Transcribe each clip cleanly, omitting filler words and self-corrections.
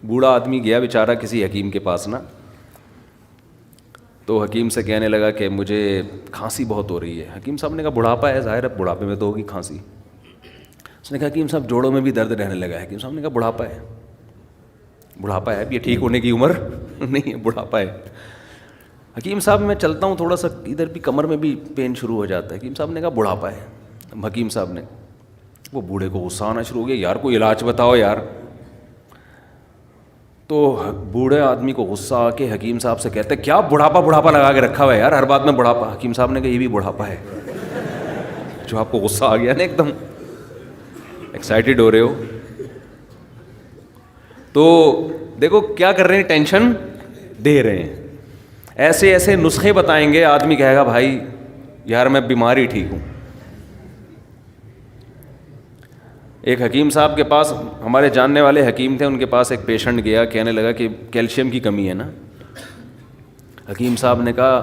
بوڑھا آدمی گیا بیچارہ کسی حکیم کے پاس نا, تو حکیم سے کہنے لگا کہ مجھے کھانسی بہت ہو رہی ہے. حکیم صاحب نے کہا بڑھاپا ہے, ظاہر ہے بڑھاپے میں تو ہوگی کھانسی. اس نے کہا حکیم صاحب جوڑوں میں بھی درد رہنے لگا ہے. حکیم صاحب نے کہا بڑھاپا ہے, بڑھاپا ہے, اب یہ ٹھیک ہونے کی عمر نہیں ہے, بڑھاپا ہے. حکیم صاحب میں چلتا ہوں تھوڑا سا ادھر بھی کمر میں بھی پین شروع ہو جاتا ہے. حکیم صاحب نے کہا بڑھاپا ہے. حکیم صاحب نے, وہ بوڑھے کو غصہ آنا شروع ہو گیا, یار کوئی علاج بتاؤ یار. تو بوڑھے آدمی کو غصہ آ کے حکیم صاحب سے کہتے کیا بڑھاپا لگا کے رکھا ہوا ہے یار, ہر بات میں بڑھاپا. حکیم صاحب نے کہا یہ بھی بڑھاپا ہے. جو آپ کو غصہ آ گیا نا, ایک دم ایکسائٹیڈ ہو رہے ہو, تو دیکھو کیا کر رہے ہیں, ٹینشن دے رہے ہیں. ایسے ایسے نسخے بتائیں گے, آدمی کہے گا بھائی یار میں بیمار ہی ٹھیک ہوں. ایک حکیم صاحب کے پاس, ہمارے جاننے والے حکیم تھے, ان کے پاس ایک پیشنٹ گیا, کہنے لگا کہ کیلشیم کی کمی ہے نا. حکیم صاحب نے کہا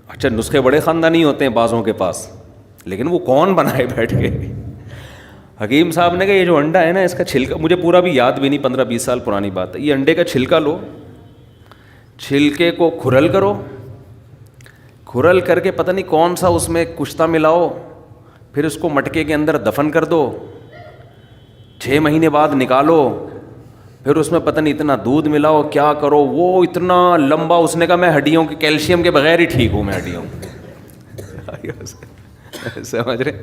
اچھا نسخے بڑے خاندانی ہوتے ہیں بعضوں کے پاس, لیکن وہ کون بنائے بیٹھ کے. حکیم صاحب نے کہا یہ جو انڈا ہے نا اس کا چھلکا, مجھے پورا بھی یاد بھی نہیں, 15-20 سال پرانی بات ہے, یہ انڈے کا چھلکا لو, چھلکے کو کھرل کرو, کھرل کر کے پتہ نہیں کون سا اس میں کشتہ ملاؤ, پھر اس کو مٹکے کے اندر دفن کر دو, 6 مہینے بعد نکالو, پھر اس میں پتہ نہیں اتنا دودھ ملاؤ, کیا کرو, وہ اتنا لمبا. اس نے کہا میں ہڈیوں کے کیلشیم کے بغیر ہی ٹھیک ہوں, میں ہڈیوں سمجھ رہے.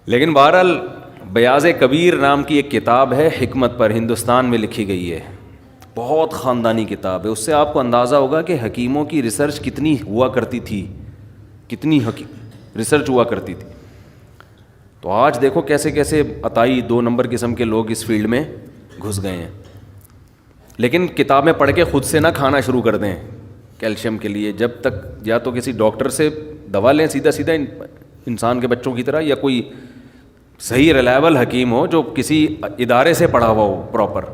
لیکن بہرحال بیاض کبیر نام کی ایک کتاب ہے حکمت پر, ہندوستان میں لکھی گئی ہے, بہت خاندانی کتاب ہے. اس سے آپ کو اندازہ ہوگا کہ حکیموں کی ریسرچ کتنی ہوا کرتی تھی, کتنی ریسرچ ہوا کرتی تھی. تو آج دیکھو کیسے کیسے عطائی 2 نمبر قسم کے لوگ اس فیلڈ میں گھس گئے ہیں. لیکن کتابیں پڑھ کے خود سے نہ کھانا شروع کر دیں کیلشیم کے لیے, جب تک یا تو کسی ڈاکٹر سے دوا لیں سیدھا انسان کے بچوں کی طرح, یا کوئی صحیح ریلائبل حکیم ہو جو کسی ادارے سے پڑھا ہوا ہو پراپر.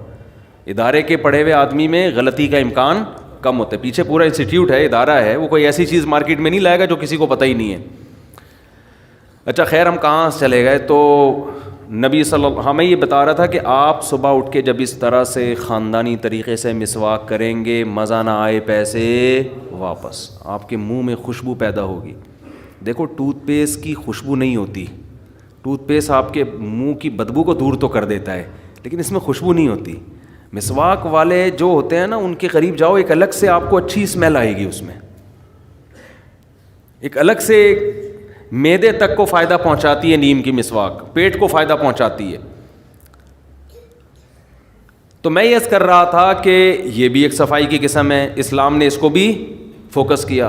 ادارے کے پڑھے ہوئے آدمی میں غلطی کا امکان کم ہوتا ہے, پیچھے پورا انسٹیٹیوٹ ہے, ادارہ ہے, وہ کوئی ایسی چیز مارکیٹ میں نہیں لائے گا جو کسی کو پتہ ہی نہیں ہے. اچھا خیر ہم کہاں چلے گئے, تو نبی صلی اللہ, ہمیں یہ بتا رہا تھا کہ آپ صبح اٹھ کے جب اس طرح سے خاندانی طریقے سے مسواک کریں گے, مزہ نہ آئے پیسے واپس, آپ کے منہ میں خوشبو پیدا ہوگی. دیکھو ٹوتھ پیسٹ کی خوشبو نہیں ہوتی, ٹوتھ پیسٹ آپ کے منہ کی بدبو کو دور تو کر دیتا ہے, لیکن اس میں خوشبو نہیں ہوتی. مسواک والے جو ہوتے ہیں نا, ان کے قریب جاؤ, ایک الگ سے آپ کو اچھی اسمیل آئے گی, اس میں ایک الگ سے معدے تک کو فائدہ پہنچاتی ہے نیم کی مسواک, پیٹ کو فائدہ پہنچاتی ہے. تو میں یہ کر رہا تھا کہ یہ بھی ایک صفائی کی قسم ہے, اسلام نے اس کو بھی فوکس کیا.